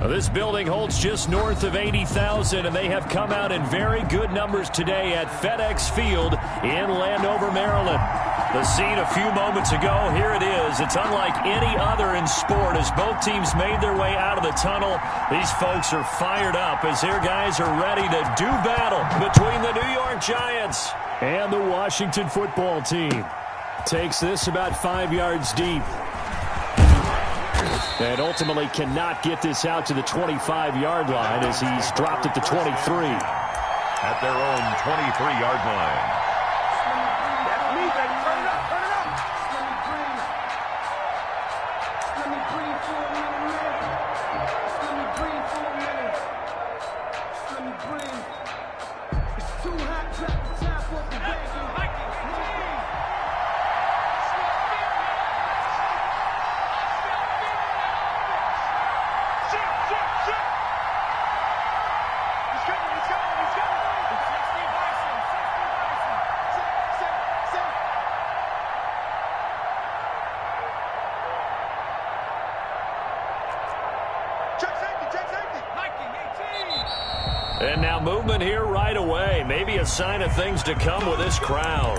Well, this building holds just north of 80,000, and they have come out in very good numbers today at FedEx Field in Landover, Maryland. The scene a few moments ago, here it is. It's unlike any other in sport as both teams made their way out of the tunnel. These folks are fired up as their guys are ready to do battle between the New York Giants and the Washington football team. Takes this about 5 yards deep. And ultimately cannot get this out to the 25-yard line as he's dropped at the 23. At their own 23-yard line. And now movement here right away. Maybe a sign of things to come with this crowd.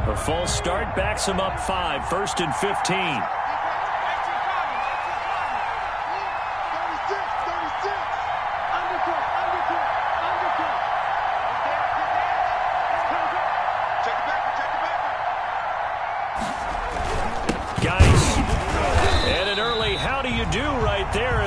A false start backs him up 5, 1st and 15.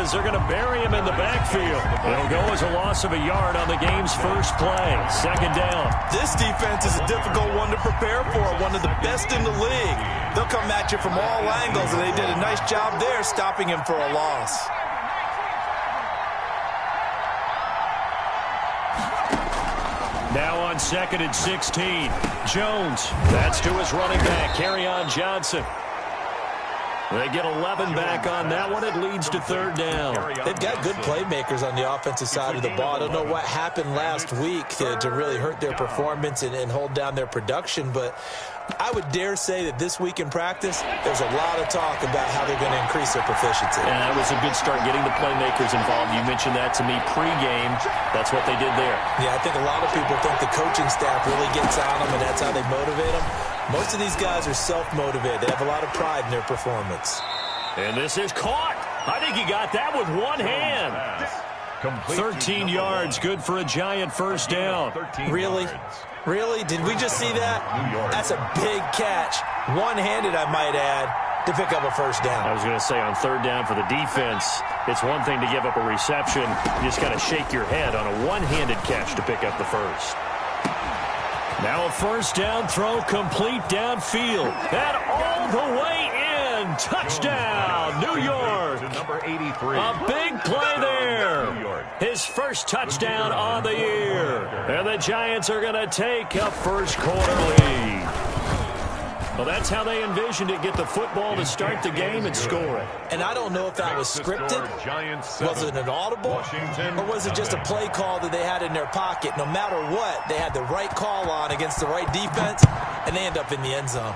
They're going to bury him in the backfield. It'll go as a loss of a yard on the game's first play. 2nd down. This defense is a difficult one to prepare for, one of the best in the league. They'll come at you from all angles, and they did a nice job there stopping him for a loss. Now on 2nd and 16. Jones. That's to his running back, Kerryon Johnson. They get 11 back on that one. It leads to 3rd down. They've got good playmakers on the offensive side of the ball. I don't know what happened last week to really hurt their performance and hold down their production, but I would dare say that this week in practice, there's a lot of talk about how they're going to increase their proficiency. And that was a good start getting the playmakers involved. You mentioned that to me pregame. That's what they did there. Yeah, I think a lot of people think the coaching staff really gets on them, and that's how they motivate them. Most of these guys are self-motivated. They have a lot of pride in their performance. And this is caught. I think he got that with one hand. 13 yards, good for a Giant first down. Really? Really? Did we just see that? That's a big catch. One-handed, I might add, to pick up a first down. I was going to say on 3rd down for the defense, it's one thing to give up a reception. You just got to shake your head on a one-handed catch to pick up the first. Now a first down throw complete downfield. And all the way in. Touchdown, New York. Number 83. A big play there. His first touchdown on the year. And the Giants are going to take a first quarter lead. Well, that's how they envisioned it. Get the football to start the game and score it. And I don't know if that was scripted. Was it an audible? Or was it just a play call that they had in their pocket? No matter what, they had the right call on against the right defense, and they end up in the end zone.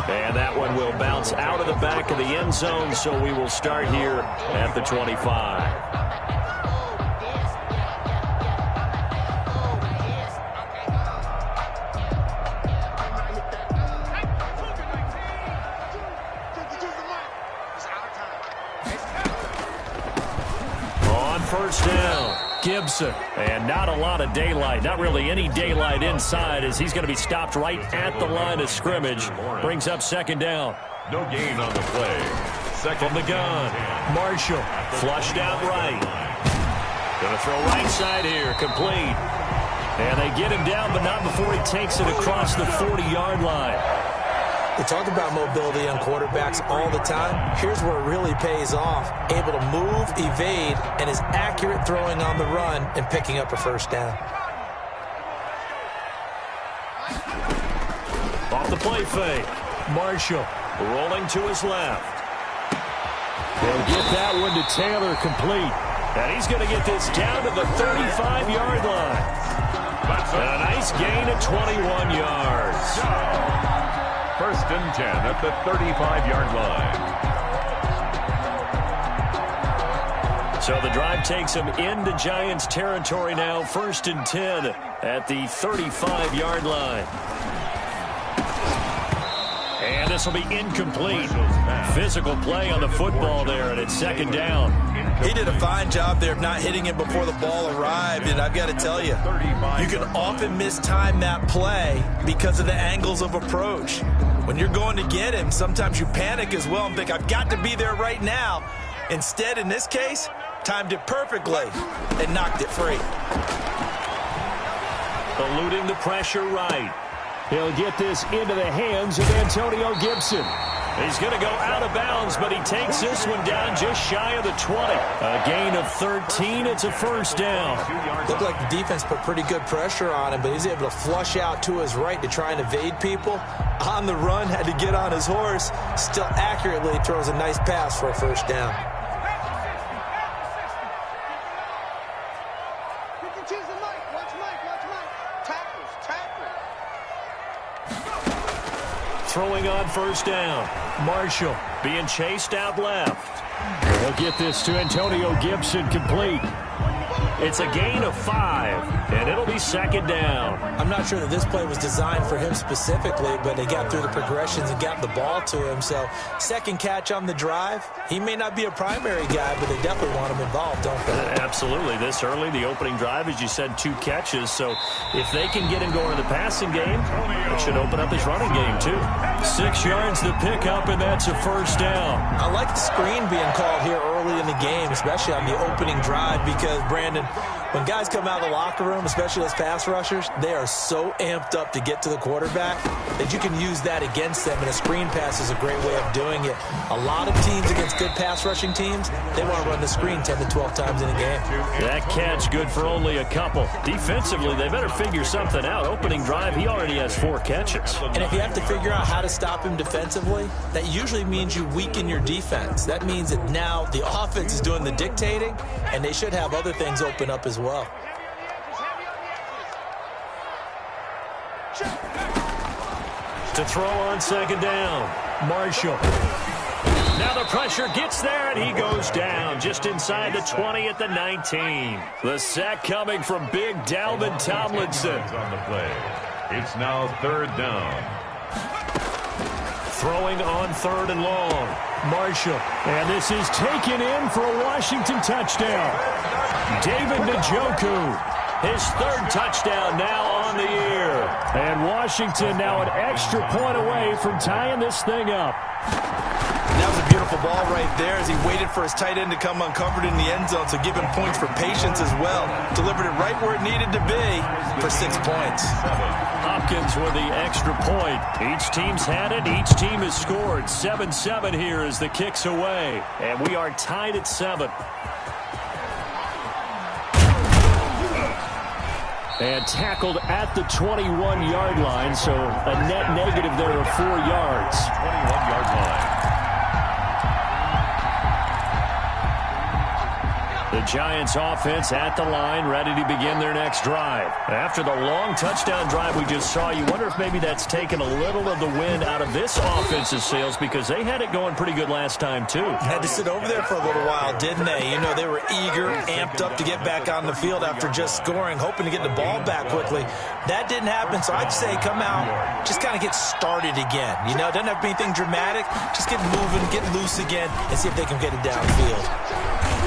And that one will bounce out of the back of the end zone, so we will start here at the 25. First down, Gibson. And not a lot of daylight, not really any daylight inside as he's going to be stopped right at the line of scrimmage. Brings up 2nd down. No gain on the play. From the gun, Marshall flushed out right. Going to throw right side here, complete. And they get him down, but not before he takes it across the 40-yard line. We talk about mobility on quarterbacks all the time. Here's where it really pays off. Able to move, evade, and is accurate throwing on the run and picking up a first down. Off the play fake. Marshall rolling to his left. They'll get that one to Taylor complete. And he's going to get this down to the 35-yard line. A nice gain of 21 yards. First and 10 at the 35-yard line. So the drive takes him into Giants territory now. First and 10 at the 35-yard line. And this will be incomplete. Physical play on the football there, and it's second down. He did a fine job there of not hitting it before the ball arrived, and I've got to tell you, you can often mistime that play because of the angles of approach. When you're going to get him, sometimes you panic as well and think, I've got to be there right now. Instead, in this case, timed it perfectly and knocked it free. Eluding the pressure right. He'll get this into the hands of Antonio Gibson. He's going to go out of bounds, but he takes this one down just shy of the 20. A gain of 13. It's a first down. Looked like the defense put pretty good pressure on him, but he's able to flush out to his right to try and evade people. On the run, had to get on his horse. Still accurately throws a nice pass for a first down. Throwing on first down. Marshall being chased out left. He'll get this to Antonio Gibson complete. It's a gain of 5, and it'll be second down. I'm not sure that this play was designed for him specifically, but they got through the progressions and got the ball to him. So second catch on the drive. He may not be a primary guy, but they definitely want him involved, don't they? Absolutely. This early, the opening drive, as you said, 2 catches. So if they can get him going in the passing game, it should open up his running game too. 6 yards to pick up, and that's a first down. I like the screen being called here early in the game, especially on the opening drive, because, Brandon, when guys come out of the locker room, especially those pass rushers, they are so amped up to get to the quarterback that you can use that against them, and a screen pass is a great way of doing it. A lot of teams against good pass rushing teams, they want to run the screen 10 to 12 times in a game. That catch good for only a couple. Defensively, they better figure something out. Opening drive, he already has 4 catches. And if you have to figure out how to stop him defensively, that usually means you weaken your defense. That means that now the offense is doing the dictating, and they should have other things open up as well. To throw on second down, Marshall. Now the pressure gets there, and he goes down just inside the 20 at the 19. The sack coming from big Dalvin Tomlinson. On the play. It's now third down. Throwing on third and long, Marshall. And this is taken in for a Washington touchdown. David Njoku, his 3rd touchdown now on the year. And Washington now an extra point away from tying this thing up. That was a beautiful ball right there as he waited for his tight end to come uncovered in the end zone, so give him points for patience as well. Delivered it right where it needed to be for 6 points. Hopkins with the extra point. Each team's had it. Each team has scored. 7-7 here as the kick's away. And we are tied at 7. And tackled at the 21-yard line, so a net negative there of 4 yards. 21-yard line. The Giants offense at the line, ready to begin their next drive. After the long touchdown drive we just saw, you wonder if maybe that's taken a little of the wind out of this offense's sails, because they had it going pretty good last time too. Had to sit over there for a little while, didn't they? You know, they were eager, amped up to get back on the field after just scoring, hoping to get the ball back quickly. That didn't happen, so I'd say come out, just kind of get started again. You know, it doesn't have to be anything dramatic. Just get moving, get loose again, and see if they can get it downfield.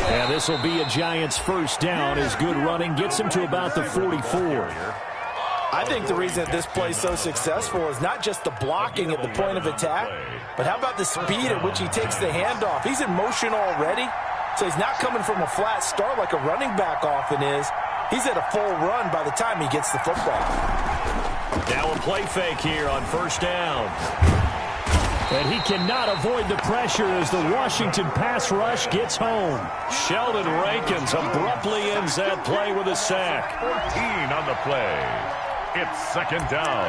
Yeah, this will be a Giants first down as good running gets him to about the 44. I think the reason that this play is so successful is not just the blocking at the point of attack, but how about the speed at which he takes the handoff? He's in motion already, so he's not coming from a flat start like a running back often is. He's at a full run by the time he gets the football. Now a play fake here on first down. And he cannot avoid the pressure as the Washington pass rush gets home. Sheldon Rankins abruptly ends that play with a sack. 14 on the play. It's second down.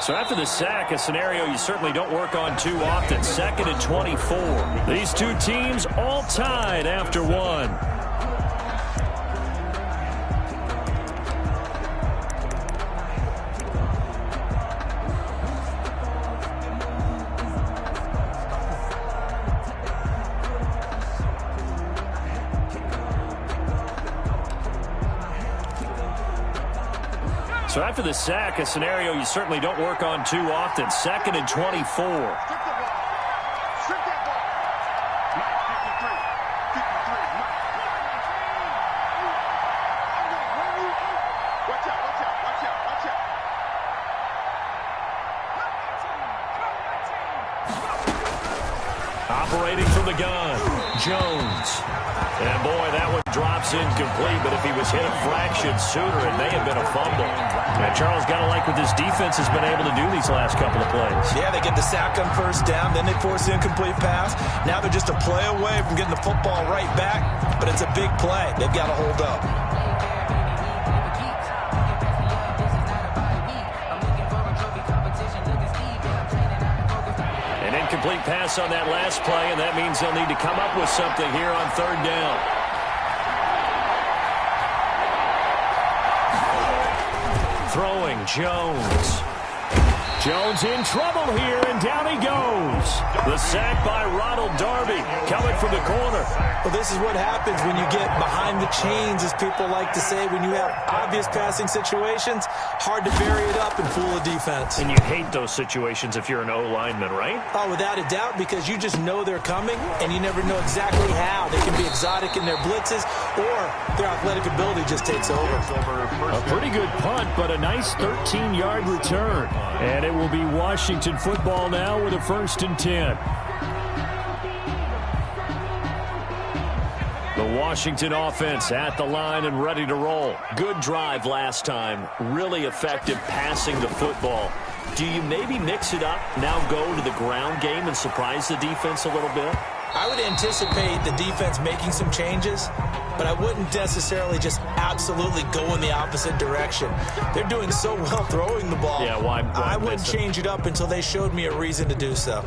So after the sack, a scenario you certainly don't work on too often. 2nd and 24. These two teams all tied after one. So after the sack, a scenario you certainly don't work on too often. 2nd and 24. Operating from the gun, Jones. And boy, that one drops incomplete, but if he was hit a fraction sooner, it may have been a fumble. And Charles, got to like what this defense has been able to do these last couple of plays. Yeah, they get the sack on first down, then they force the incomplete pass. Now they're just a play away from getting the football right back, but it's a big play. They've got to hold up. Complete pass on that last play, and that means they'll need to come up with something here on 3rd down. Throwing, Jones. Jones in trouble here, and down he goes. The sack by Ronald Darby coming from the corner. Well, this is what happens when you get behind the chains, as people like to say, when you have obvious passing situations. Hard to vary it up and fool a defense. And you hate those situations if you're an O-lineman, right? Oh, without a doubt, because you just know they're coming, and you never know exactly how. They can be exotic in their blitzes, or their athletic ability just takes over. A pretty good punt, but a nice 13-yard return. And it will be Washington football now with a 1st and 10. The Washington offense at the line and ready to roll. Good drive last time. Really effective passing the football. Do you maybe mix it up, now go to the ground game and surprise the defense a little bit? I would anticipate the defense making some changes, but I wouldn't necessarily just absolutely go in the opposite direction. They're doing so well throwing the ball. Yeah, why I wouldn't change it up until they showed me a reason to do so.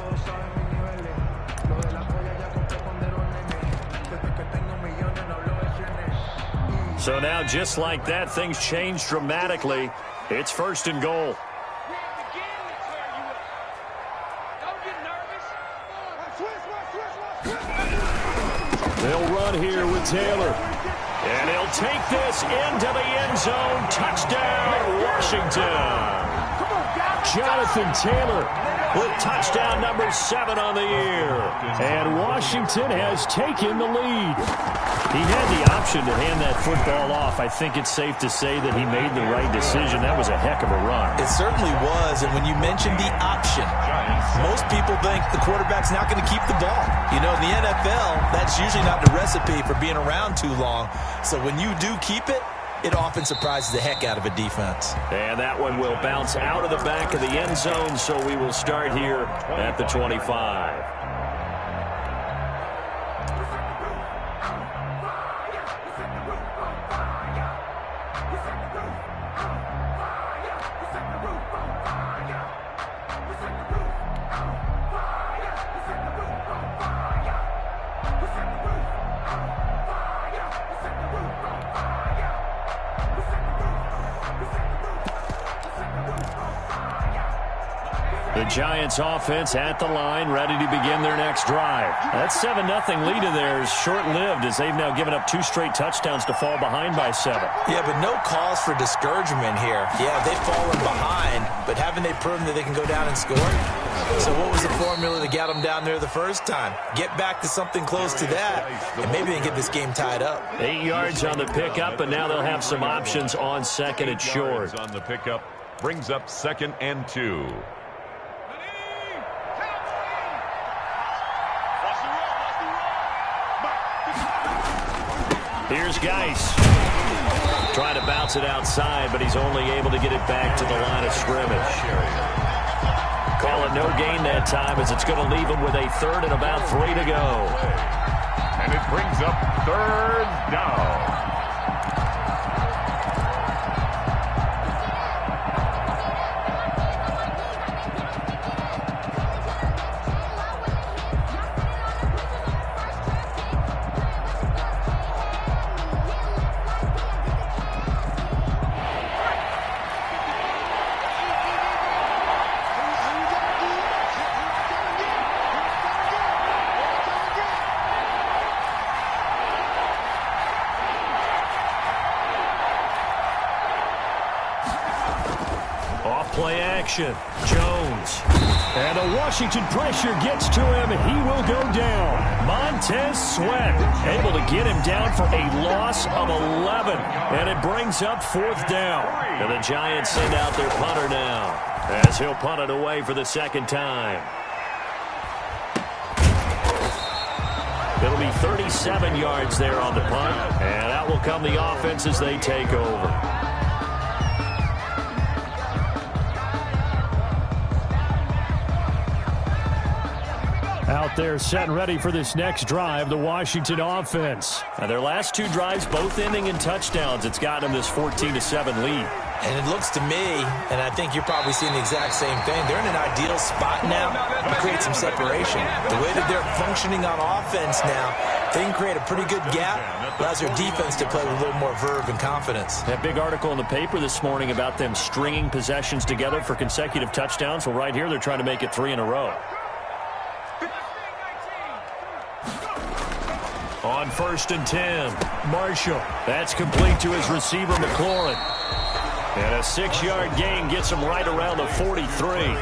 So now, just like that, things change dramatically. It's 1st and goal. They'll run here with Taylor. And he'll take this into the end zone. Touchdown, Washington. Jonathan Taylor with touchdown number 7 on the year. And Washington has taken the lead. He had the option to hand that football off. I think it's safe to say that he made the right decision. That was a heck of a run. It certainly was. And when you mentioned the option, most people think the quarterback's not going to keep the ball. You know, in the NFL, that's usually not the recipe for being around too long. So when you do keep it, it often surprises the heck out of a defense. And that one will bounce out of the back of the end zone, so we will start here at the 25. The Giants offense at the line, ready to begin their next drive. That 7-0 lead of theirs short-lived as they've now given up 2 straight touchdowns to fall behind by 7. Yeah, but no cause for discouragement here. Yeah, they've fallen behind, but haven't they proven that they can go down and score? So what was the formula that got them down there the first time? Get back to something close to that, and maybe they can get this game tied up. 8 yards on the pickup, and now they'll have some options on 2nd and short. On the pickup brings up 2nd and 2. Here's Geis. Trying to bounce it outside, but he's only able to get it back to the line of scrimmage. Call it no gain that time, as it's going to leave him with a 3rd and about 3 to go. And it brings up 3rd down. protection. Jones. And the Washington pressure gets to him. He will go down. Montez Sweat able to get him down for a loss of 11. And it brings up 4th down. And the Giants send out their punter now, as he'll punt it away for the 2nd time. It'll be 37 yards there on the punt. And out will come the offense as they take over. Out there set and ready for this next drive, the Washington offense. Now their last 2 drives both ending in touchdowns. It's gotten them this 14-7 lead. And it looks to me, and I think you're probably seeing the exact same thing, they're in an ideal spot now to create some separation. The way that they're functioning on offense now, they can create a pretty good gap, allows their defense to play with a little more verve and confidence. That big article in the paper this morning about them stringing possessions together for consecutive touchdowns. Well, right here they're trying to make it 3 in a row. On 1st and 10, Marshall. That's complete to his receiver, McLaurin. And a 6-yard gain gets him right around the 43.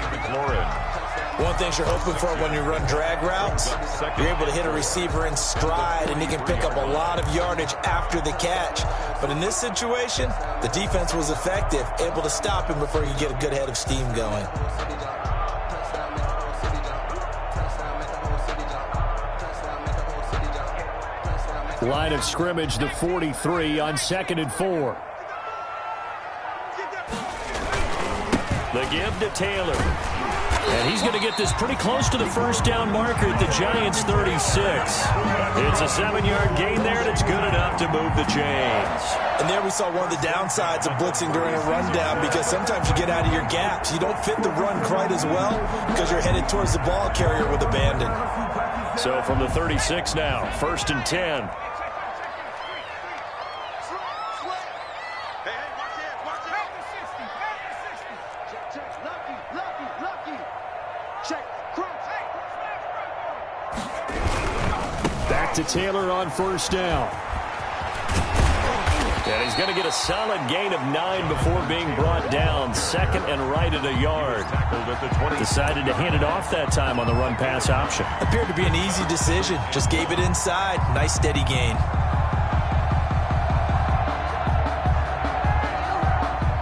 One thing you're hoping for when you run drag routes, you're able to hit a receiver in stride, and he can pick up a lot of yardage after the catch. But in this situation, the defense was effective, able to stop him before you get a good head of steam going. Line of scrimmage, the 43 on 2nd and 4. The give to Taylor. And he's going to get this pretty close to the 1st down marker at the Giants' 36. It's a 7-yard gain there, and it's good enough to move the chains. And there we saw one of the downsides of blitzing during a rundown, because sometimes you get out of your gaps. You don't fit the run quite as well because you're headed towards the ball carrier with abandon. So from the 36 now, 1st and 10. Back to Taylor on 1st down. And he's going to get a solid gain of 9 before being brought down. 2nd and right at a yard. Decided to hand it off that time on the run-pass option. Appeared to be an easy decision. Just gave it inside. Nice steady gain.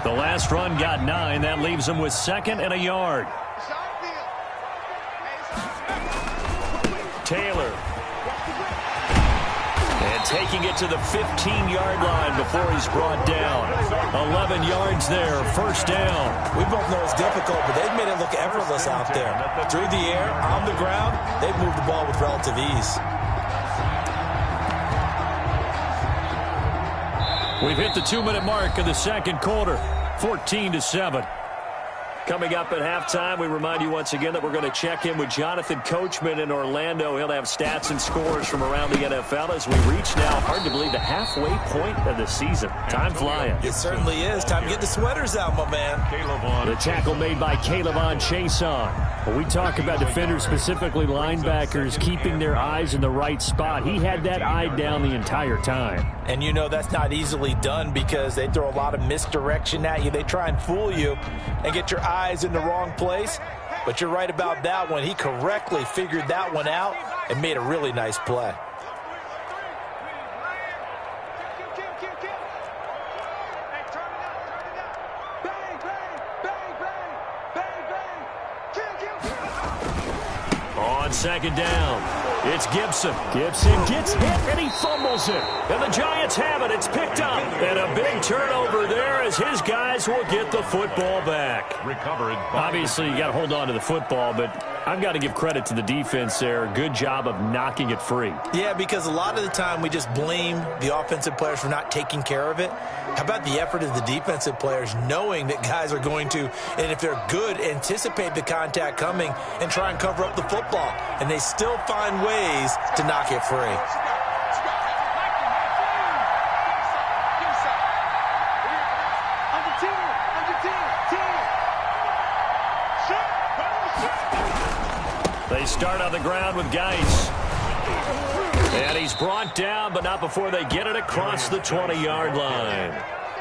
The last run got 9. That leaves him with 2nd and a yard. Taylor. And taking it to the 15-yard line before he's brought down. 11 yards there, 1st down. We both know it's difficult, but they've made it look effortless out there. Through the air, on the ground, they've moved the ball with relative ease. We've hit the 2-minute mark of the 2nd quarter, 14-7. Coming up at halftime, we remind you once again that we're going to check in with Jonathan Coachman in Orlando. He'll have stats and scores from around the NFL as we reach now, hard to believe, the halfway point of the season. Time flying. It certainly is. Time to get the sweaters out, my man. The tackle made by Calebon Chason. When we talk about defenders, specifically linebackers, keeping their eyes in the right spot, he had that eye down the entire time. And you know that's not easily done because they throw a lot of misdirection at you. They try and fool you and get your eyes in the wrong place. But you're right about that one. He correctly figured that one out and made a really nice play. On 2nd down, it's Gibson. Gibson gets hit and he fumbles it. And the Giants have it. It's picked up. And a big turnover there as his guys will get the football back. Recovered. Obviously, you got to hold on to the football, but I've got to give credit to the defense there. Good job of knocking it free. Yeah, because a lot of the time we just blame the offensive players for not taking care of it. How about the effort of the defensive players knowing that guys are going to, and if they're good, anticipate the contact coming and try and cover up the football. And they still find ways to knock it free. They start on the ground with Geis. And he's brought down, but not before they get it across the 20-yard line.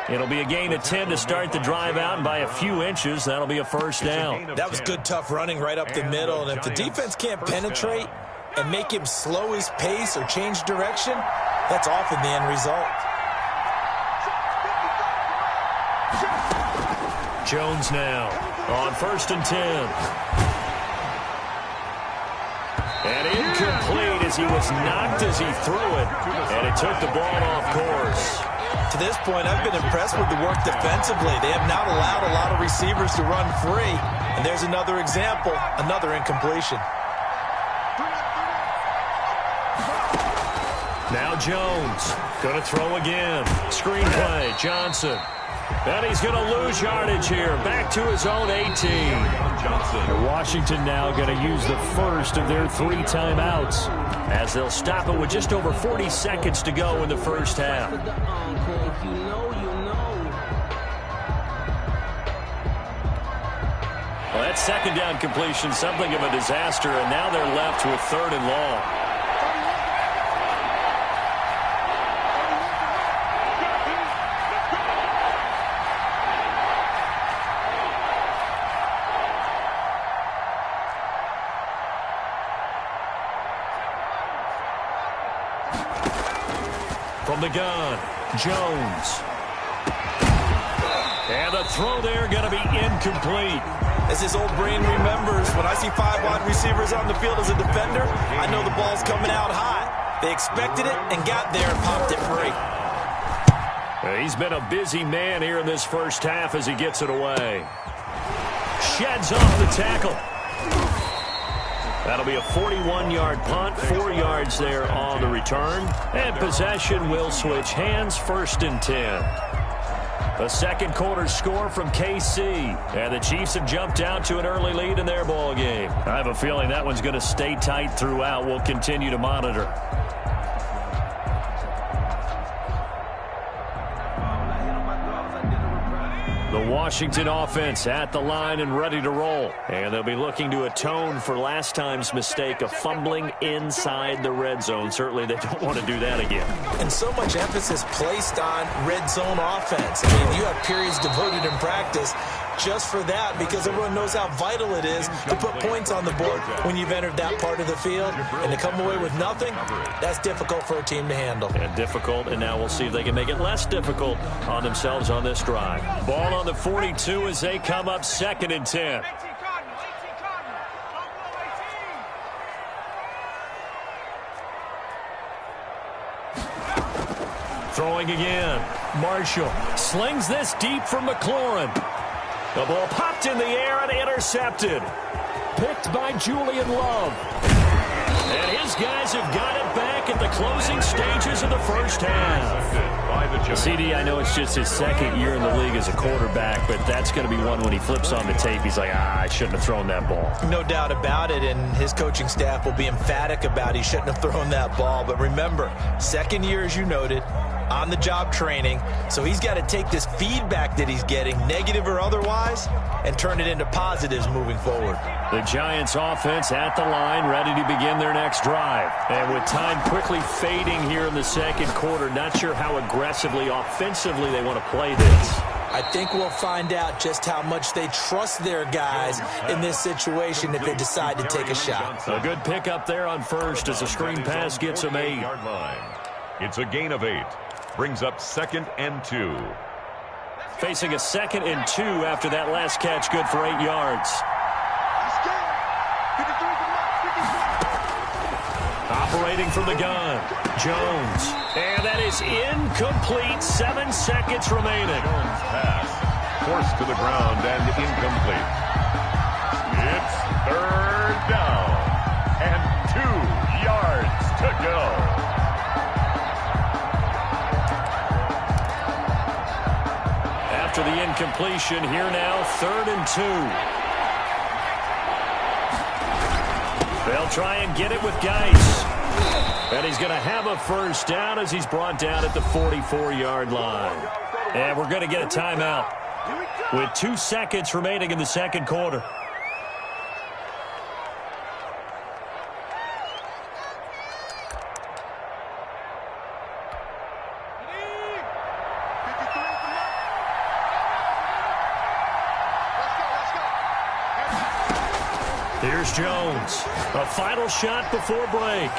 It'll be a gain of 10 to start the drive out, and by a few inches, that'll be a first down. That was good, tough running right up the middle, and if the defense can't penetrate and make him slow his pace or change direction, that's often the end result. Jones now on 1st and 10. And incomplete as he was knocked as he threw it, and it took the ball off course. To this point, I've been impressed with the work defensively. They have not allowed a lot of receivers to run free, and there's another example, another incompletion. Now Jones going to throw again. Screenplay, Johnson. And he's going to lose yardage here. Back to his own 18. Washington now going to use the first of their 3 timeouts as they'll stop it with just over 40 seconds to go in the first half. Well, that second down completion, something of a disaster, and now they're left with 3rd and long. From the gun, Jones. And the throw there going to be incomplete. As his old brain remembers, when I see 5 wide receivers on the field as a defender, I know the ball's coming out high. They expected it and got there and popped it free. He's been a busy man here in this first half as he gets it away. Sheds off the tackle. That'll be a 41-yard punt, 4 yards there on the return. And possession will switch hands, 1st and 10. The second quarter score from KC. And the Chiefs have jumped out to an early lead in their ball game. I have a feeling that one's going to stay tight throughout. We'll continue to monitor. The Washington offense at the line and ready to roll. And they'll be looking to atone for last time's mistake of fumbling inside the red zone. Certainly they don't want to do that again. And so much emphasis placed on red zone offense. I mean, you have periods devoted in practice just for that because everyone knows how vital it is to put points on the board when you've entered that part of the field. And to come away with nothing, that's difficult for a team to handle. And difficult, and now we'll see if they can make it less difficult on themselves on this drive. Ball on the 42 as they come up 2nd and 10. Throwing again. Marshall slings this deep from McLaurin. The ball popped in the air and intercepted. Picked by Julian Love. And his guys have got it back at the closing stages of the first half. CD, I know it's just his 2nd year in the league as a quarterback, but that's going to be one when he flips on the tape. He's like, I shouldn't have thrown that ball. No doubt about it, and his coaching staff will be emphatic about he shouldn't have thrown that ball. But remember, 2nd year, as you noted, on-the-job training, so he's got to take this feedback that he's getting, negative or otherwise, and turn it into positives moving forward. The Giants offense at the line, ready to begin their next drive. And with time quickly fading here in the second quarter, not sure how aggressively, offensively they want to play this. I think we'll find out just how much they trust their guys in this situation if they decide to take a shot. A good pickup there on first as the screen pass gets them 8. It's a gain of 8. Brings up 2nd and 2. Facing a 2nd and 2 after that last catch, good for 8 yards. Operating from the gun, Jones. And that is incomplete. 7 seconds remaining. Jones pass. Forced to the ground and incomplete. It's 3rd down. And 2 yards to go. After the incompletion, here now, 3rd and 2. They'll try and get it with Geis. And he's going to have a first down as he's brought down at the 44-yard line. And we're going to get a timeout with 2 seconds remaining in the second quarter. Here's Jones. A final shot before break.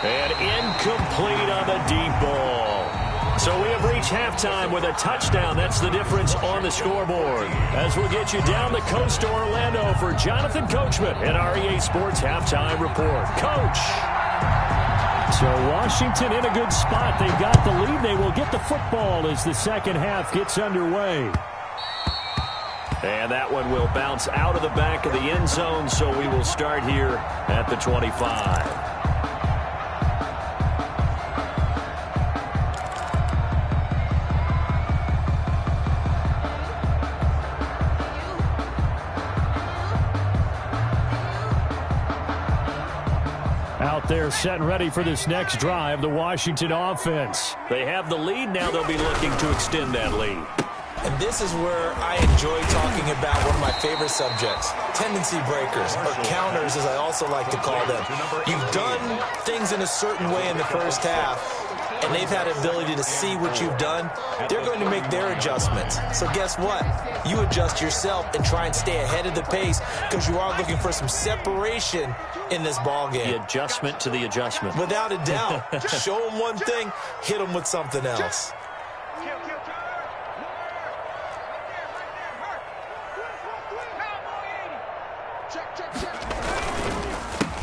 And incomplete on the deep ball. So we have reached halftime with a touchdown. That's the difference on the scoreboard. As we'll get you down the coast to Orlando for Jonathan Coachman in our EA Sports Halftime Report. Coach. So Washington in a good spot. They've got the lead. They will get the football as the second half gets underway. And that one will bounce out of the back of the end zone, so we will start here at the 25. Out there set and ready for this next drive, the Washington offense. They have the lead. Now they'll be looking to extend that lead. And this is where I enjoy talking about one of my favorite subjects, tendency breakers, or counters as I also like to call them. You've done things in a certain way in the first half, and they've had the ability to see what you've done. They're going to make their adjustments. So guess what? You adjust yourself and try and stay ahead of the pace because you are looking for some separation in this ball game. The adjustment to the adjustment. Without a doubt. Show them one thing, hit them with something else.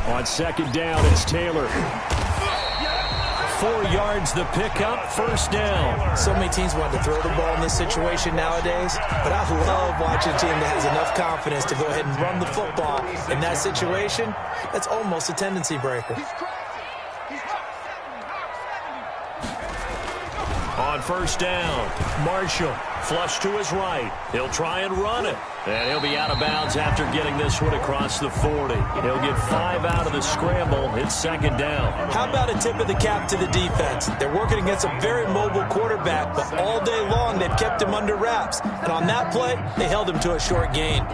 On second down, it's Taylor. 4 yards the pickup, first down. So many teams want to throw the ball in this situation nowadays, but I love watching a team that has enough confidence to go ahead and run the football. In that situation, that's almost a tendency breaker. On first down, Marshall flush to his right. He'll try and run it. And he'll be out of bounds after getting this one across the 40. He'll get 5 out of the scramble. It's second down. How about a tip of the cap to the defense? They're working against a very mobile quarterback, but all day long they've kept him under wraps. And on that play, they held him to a short gain.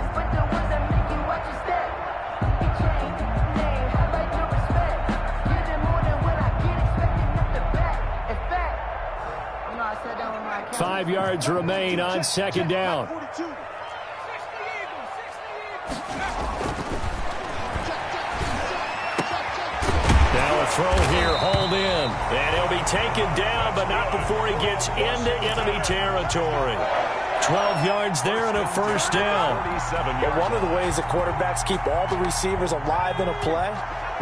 5 yards remain on second down. Now a throw here, hold in. And he'll be taken down, but not before he gets into enemy territory. 12 yards there and a first down. But one of the ways the quarterbacks keep all the receivers alive in a play,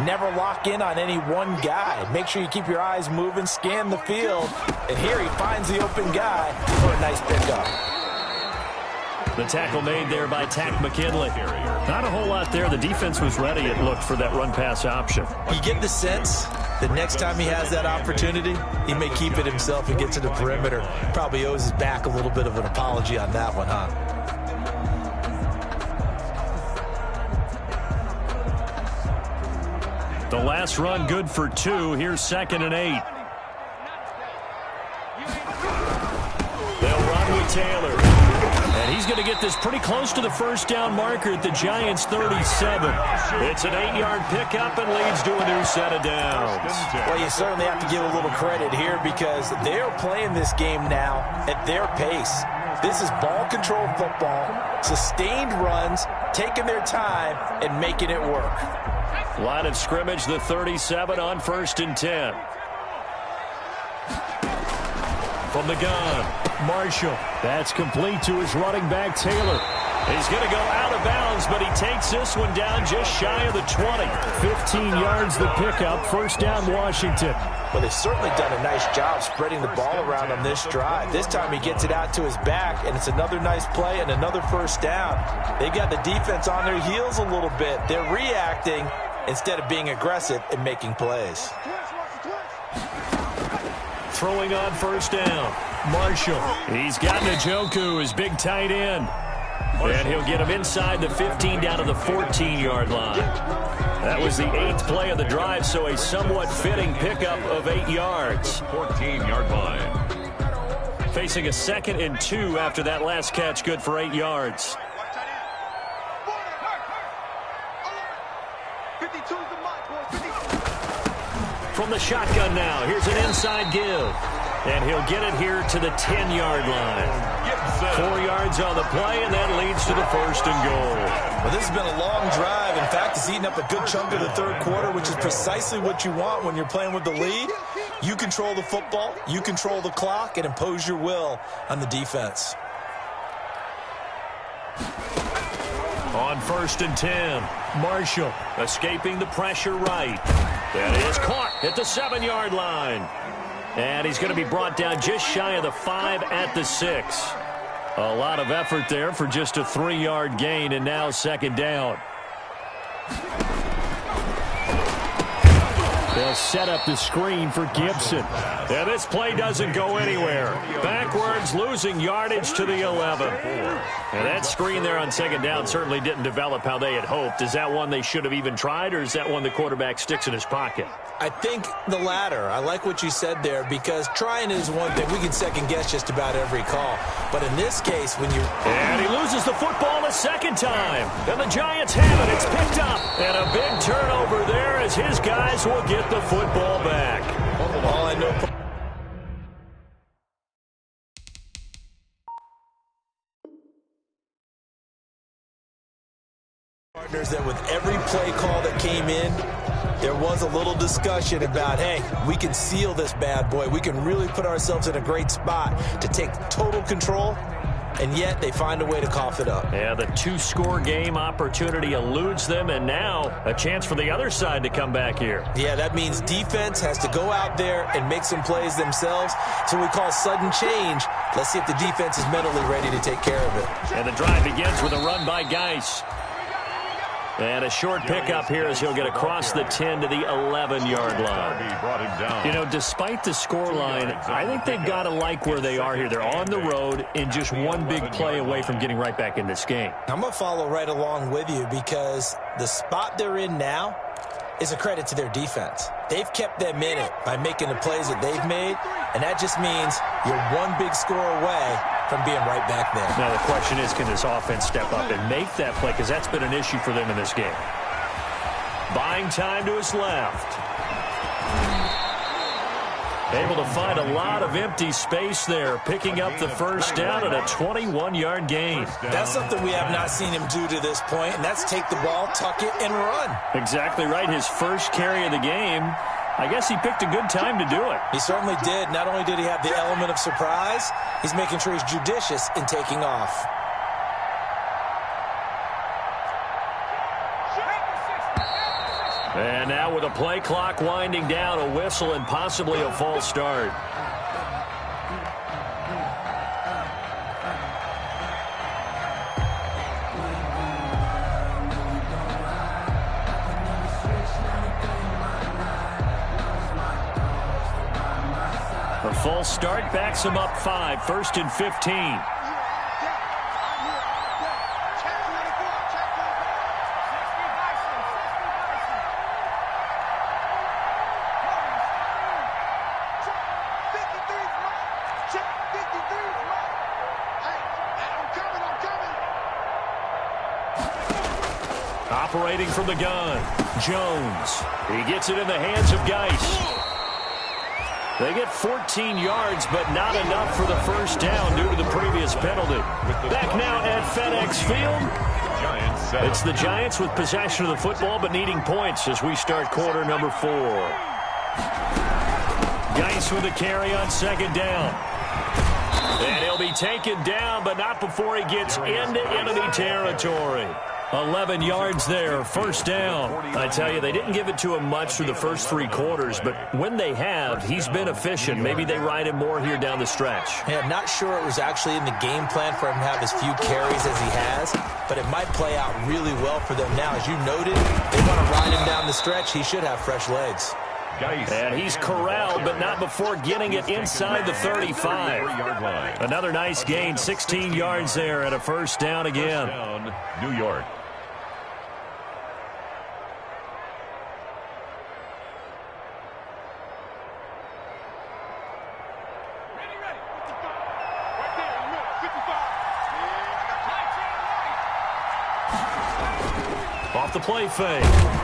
never lock in on any one guy. Make sure you keep your eyes moving, scan the field. And here he finds the open guy for a nice pickup. The tackle made there by Tack McKinley. Not a whole lot there. The defense was ready, it looked, for that run-pass option. You get the sense that next time he has that opportunity, he may keep it himself and get to the perimeter. Probably owes his back a little bit of an apology on that one, huh? The last run good for 2. Here's 2nd and 8. They'll run with Taylor. And he's going to get this pretty close to the first down marker at the Giants' 37. It's an 8-yard pickup and leads to a new set of downs. Well, you certainly have to give a little credit here because they're playing this game now at their pace. This is ball control football, sustained runs, taking their time and making it work. Line of scrimmage, the 37 on 1st and 10. From the gun, Marshall. That's complete to his running back, Taylor. He's going to go out of bounds, but he takes this one down just shy of the 20. 15 yards the pickup, first down Washington. Well, they've certainly done a nice job spreading the ball around on this drive. This time he gets it out to his back, and it's another nice play and another first down. They got the defense on their heels a little bit. They're reacting instead of being aggressive and making plays. Throwing on first down, Marshall. He's got Njoku, his big tight end. And he'll get him inside the 15 down to the 14-yard line. That was the 8th play of the drive, so a somewhat fitting pickup of 8 yards. 14-yard line. Facing a 2nd and 2 after that last catch, good for 8 yards. From the shotgun now, here's an inside give. And he'll get it here to the 10-yard line. 4 yards on the play, and that leads to the 1st and goal. Well, this has been a long drive. In fact, it's eaten up a good chunk of the 3rd quarter, which is precisely what you want when you're playing with the lead. You control the football, you control the clock, and impose your will on the defense. On 1st and 10, Marshall escaping the pressure right. That is caught at the 7-yard line. And he's going to be brought down just shy of the 5 at the 6. A lot of effort there for just a 3-yard gain, and now 2nd down. They'll set up the screen for Gibson. And this play doesn't go anywhere. Backwards, losing yardage to the 11. And that screen there on 2nd down certainly didn't develop how they had hoped. Is that one they should have even tried, or is that one the quarterback sticks in his pocket? I think the latter. I like what you said there, because trying is one thing. We can second-guess just about every call. But in this case, when you... And he loses the football a 2nd time. And the Giants have it. It's picked up. And a big turnover there as his guys will get the football back. All I know... partners that with every play call that came in, there was a little discussion about, hey, we can seal this bad boy. We can really put ourselves in a great spot to take total control, and yet they find a way to cough it up. Yeah, the 2-score game opportunity eludes them, and now a chance for the other side to come back here. Yeah, that means defense has to go out there and make some plays themselves. So we call sudden change. Let's see if the defense is mentally ready to take care of it. And the drive begins with a run by Geis. And a short pickup here as he'll get across the 10 to the 11-yard line. You know, despite the scoreline, I think they've got to like where they are here. They're on the road and just one big play away from getting right back in this game. I'm going to follow right along with you, because the spot they're in now is a credit to their defense. They've kept them in it by making the plays that they've made, and that just means you're one big score away from being right back there. Now the question is, can this offense step up and make that play, because that's been an issue for them in this game. Buying time to his left. Able to find a lot of empty space there, picking up the 1st down and a 21-yard gain. That's something we have not seen him do to this point, and that's take the ball, tuck it, and run. Exactly right. His first carry of the game. I guess he picked a good time to do it. He certainly did. Not only did he have the element of surprise, he's making sure he's judicious in taking off. And now with a play clock winding down, a whistle and possibly a false start. The false start backs him up 5, 1st and 15. Operating from the gun, Jones. He gets it in the hands of Geis. They get 14 yards, but not enough for the 1st down due to the previous penalty. Back now at FedEx Field. It's the Giants with possession of the football, but needing points as we start quarter number 4. Geis with a carry on 2nd down. And he'll be taken down, but not before he gets into enemy territory. 11 yards there, 1st down. I tell you, they didn't give it to him much through the first 3 quarters, but when they have, he's been efficient. Maybe they ride him more here down the stretch. Yeah, I'm not sure it was actually in the game plan for him to have as few carries as he has, but it might play out really well for them now. As you noted, they want to ride him down the stretch. He should have fresh legs. And he's corralled, but not before getting it inside the 35. Another nice gain, 16 yards there, and a 1st down again. New York. Off the play fake.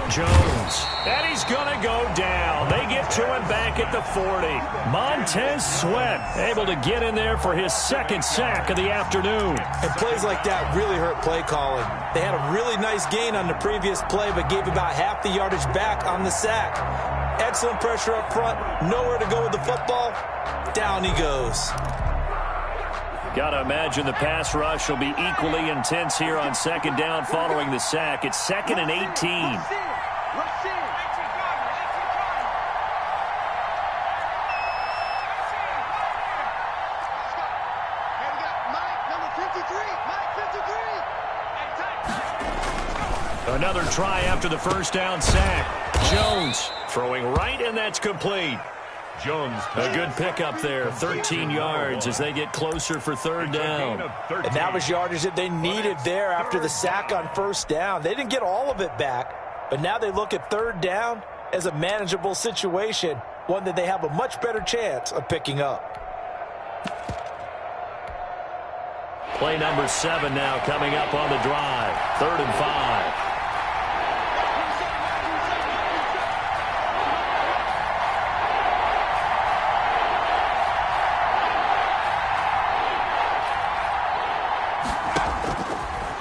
Jones. And he's going to go down. They get to him back at the 40. Montez Sweat able to get in there for his second sack of the afternoon. And plays like that really hurt play calling. They had a really nice gain on the previous play, but gave about half the yardage back on the sack. Excellent pressure up front. Nowhere to go with the football. Down he goes. Got to imagine the pass rush will be equally intense here on second down following the sack. It's 2nd and 18. Another try after the first down sack. Jones throwing right, and that's complete. Jones. A good pickup there, 13 yards as they get closer for third down. And that was yardage that they needed there after the sack on first down. They didn't get all of it back, but now they look at third down as a manageable situation, one that they have a much better chance of picking up. Play number 7 now coming up on the drive. 3rd and 5.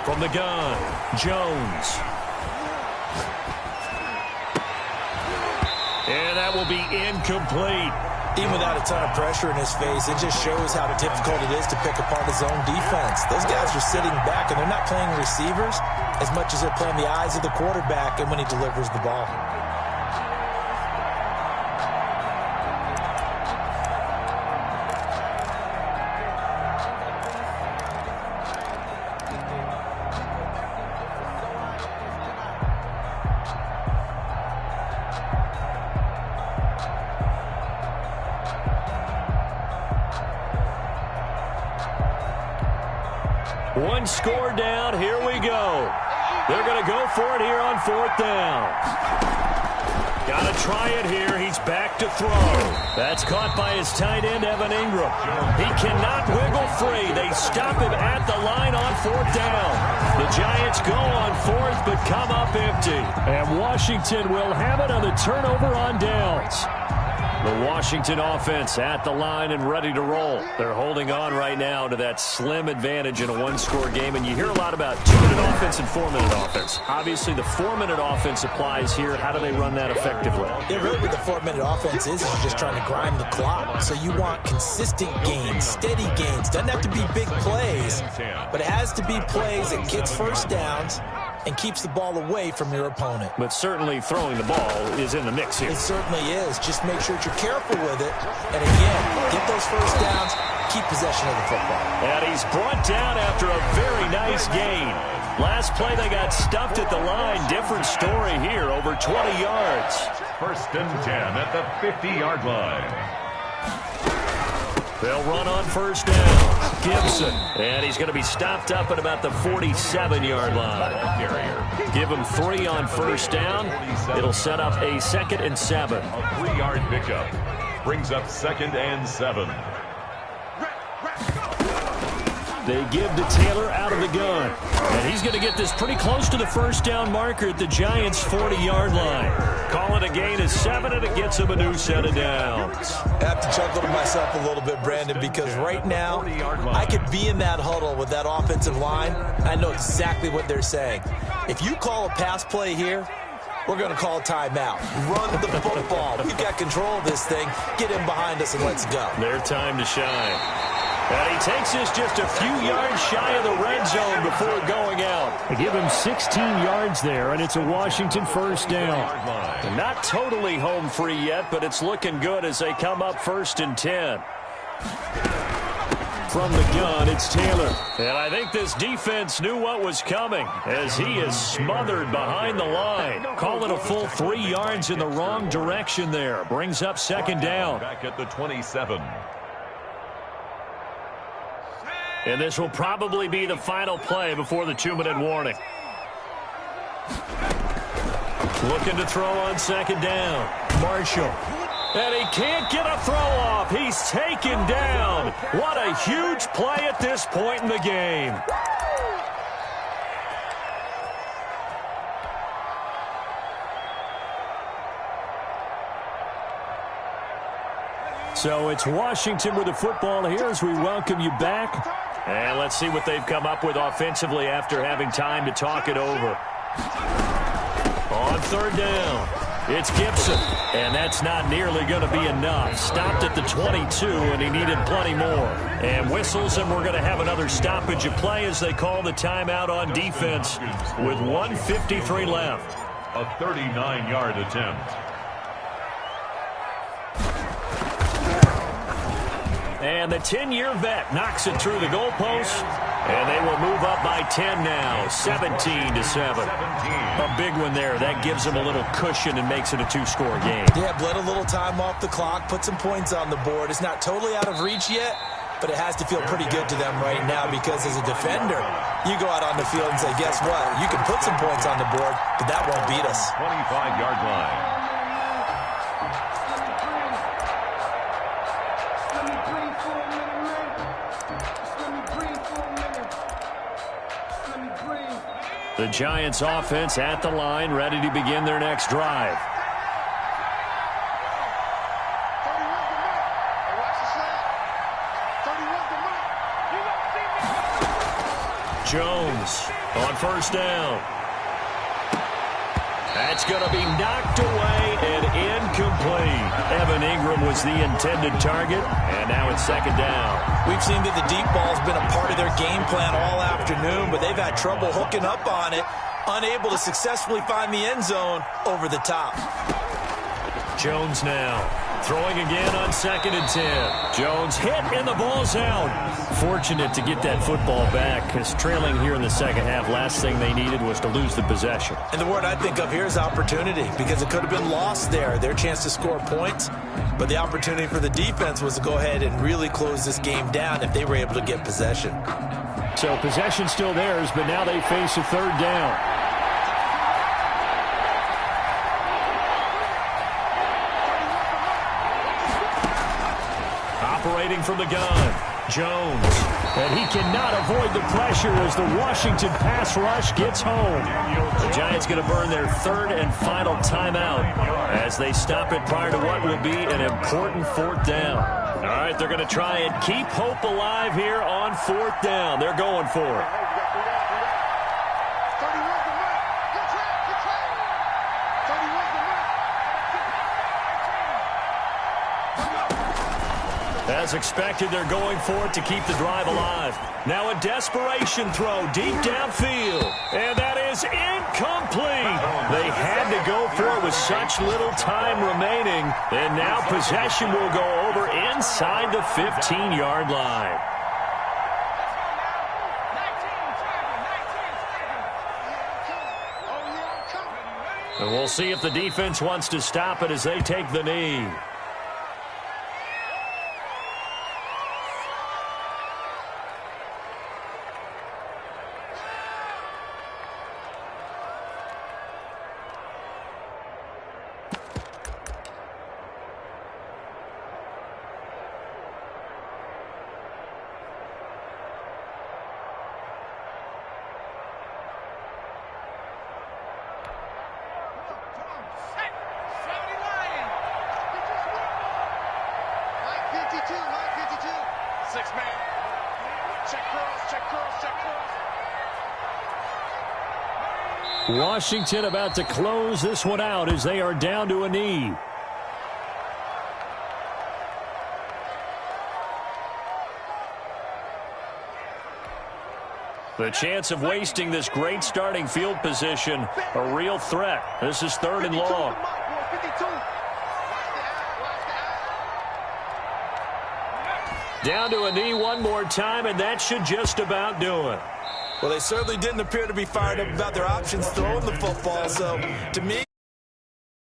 From the gun, Jones. And that will be incomplete. Even without a ton of pressure in his face, it just shows how difficult it is to pick apart his own defense. Those guys are sitting back, and they're not playing receivers as much as they're playing the eyes of the quarterback and when he delivers the ball. One score down. Here we go. They're going to go for it here on 4th down. Got to try it here. He's back to throw. That's caught by his tight end, Evan Ingram. He cannot wiggle free. They stop him at the line on 4th down. The Giants go on 4th, but come up empty. And Washington will have it on the turnover on downs. The Washington offense at the line and ready to roll. They're holding on right now to that slim advantage in a one-score game. And you hear a lot about 2-minute offense and 4-minute offense. Obviously, the 4-minute offense applies here. How do they run that effectively? Yeah, really what the 4-minute offense is you're just trying to grind the clock. So you want consistent gains, steady gains. Doesn't have to be big plays, but it has to be plays that gets first downs and keeps the ball away from your opponent. But certainly throwing the ball is in the mix here. It certainly is. Just make sure that you're careful with it. And again, get those first downs, keep possession of the football. And he's brought down after a very nice gain. Last play they got stuffed at the line. Different story here, over 20 yards. 1st and 10 at the 50-yard line. They'll run on 1st down. Gibson. And he's going to be stopped up at about the 47-yard line. Give him 3 on 1st down. It'll set up a 2nd and 7. A 3-yard pickup brings up 2nd and 7. They give to Taylor out of the gun. And he's going to get this pretty close to the 1st down marker at the Giants' 40-yard line. Call it a gain of 7, and it gets him a new set of downs. I have to chuckle to myself a little bit, Brandon, because right now I could be in that huddle with that offensive line. I know exactly what they're saying. If you call a pass play here, we're going to call a timeout. Run the football. We've got control of this thing. Get in behind us and let's go. Their time to shine. And he takes this just a few yards shy of the red zone before going out. They give him 16 yards there, and it's a Washington 1st down. Not totally home free yet, but it's looking good as they come up 1st and 10. From the gun, it's Taylor. And I think this defense knew what was coming as he is smothered behind the line. Call it a full 3 yards in the wrong direction there. Brings up 2nd down. Back at the 27. And this will probably be the final play before the 2-minute warning. Looking to throw on 2nd down. Marshall. And he can't get a throw off. He's taken down. What a huge play at this point in the game. So it's Washington with the football here as we welcome you back. And let's see what they've come up with offensively after having time to talk it over. On third down, it's Gibson. And that's not nearly going to be enough. Stopped at the 22, and he needed plenty more. And whistles, and we're going to have another stoppage of play as they call the timeout on defense with 1:53 left. A 39-yard attempt. And the 10-year vet knocks it through the goalpost. And they will move up by 10 now, 17-7. A big one there. That gives them a little cushion and makes it a two-score game. Yeah, bled a little time off the clock, put some points on the board. It's not totally out of reach yet, but it has to feel pretty good to them right now because as a defender, you go out on the field and say, guess what? You can put some points on the board, but that won't beat us. 25-yard line. The Giants offense at the line, ready to begin their next drive. Jones on first down. That's going to be knocked away and incomplete. Evan Ingram was the intended target, and now it's second down. We've seen that the deep ball's been a part of their game plan all afternoon, but they've had trouble hooking up on it, unable to successfully find the end zone over the top. Jones now throwing again on 2nd and 10. Jones hit and the ball's out. Fortunate to get that football back because trailing here in the second half, last thing they needed was to lose the possession. And the word I think of here is opportunity because it could have been lost there, their chance to score points. But the opportunity for the defense was to go ahead and really close this game down if they were able to get possession. So possession still theirs, but now they face a third down. Operating from the gun, Jones. And he cannot avoid the pressure as the Washington pass rush gets home. The Giants going to burn their third and final timeout as they stop it prior to what will be an important fourth down. All right, they're going to try and keep hope alive here on fourth down. They're going for it. As expected, they're going for it to keep the drive alive. Now a desperation throw deep downfield. And that is incomplete. They had to go for it with such little time remaining. And now possession will go over inside the 15-yard line. And we'll see if the defense wants to stop it as they take the knee. Washington about to close this one out as they are down to a knee. The chance of wasting this great starting field position, a real threat. This is third and long. Down to a knee one more time, and that should just about do it. Well, they certainly didn't appear to be fired up about their options throwing the football. So, to me,